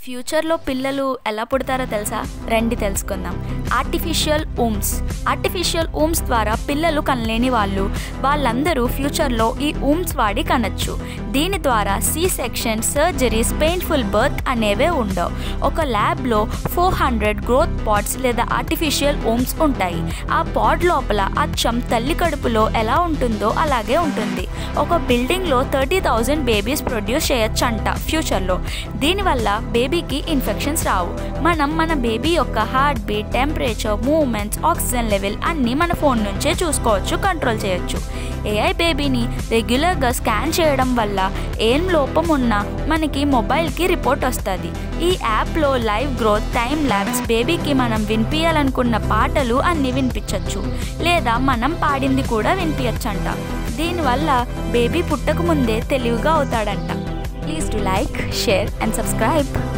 ఫ్యూచర్లో పిల్లలు ఎలా పుడతారో తెలుసా? రండి తెలుసుకుందాం. ఆర్టిఫిషియల్ ఊమ్స్ ద్వారా పిల్లలు కనలేని వాళ్ళందరూ ఫ్యూచర్లో ఈ ఊమ్స్ వాడి కనొచ్చు. దీని ద్వారా C section, surgeries, painful birth అనేవే ఉండవు. ఒక ల్యాబ్లో 400 గ్రోత్ పాడ్స్ లేదా ఆర్టిఫిషియల్ ఊమ్స్ ఉంటాయి. ఆ పాడ్ లోపల అచ్చం తల్లి కడుపులో ఎలా ఉంటుందో అలాగే ఉంటుంది. ఒక బిల్డింగ్లో 30,000 బేబీస్ ప్రొడ్యూస్ చేయొచ్చంట ఫ్యూచర్లో. దీనివల్ల బేబీకి ఇన్ఫెక్షన్స్ రావు. మనం మన బేబీ యొక్క heart beat, temperature, movements, oxygen level అన్నీ మన ఫోన్ నుంచే చూసుకోవచ్చు, కంట్రోల్ చేయొచ్చు. ఏఐ బేబీని రెగ్యులర్గా స్కాన్ చేయడం వల్ల ఏం లోపం ఉన్నా మనకి మొబైల్కి రిపోర్ట్ వస్తుంది. ఈ యాప్లో లైవ్ గ్రోత్, టైమ్ ల్యాబ్స్, బేబీకి మనం వినిపించాలనుకున్న పాటలు అన్నీ వినిపించవచ్చు, లేదా మనం పాడింది కూడా వినిపించచ్చంట. దీనివల్ల బేబీ పుట్టక ముందే తెలివిగా అవుతాడంట. Please do like, share and subscribe.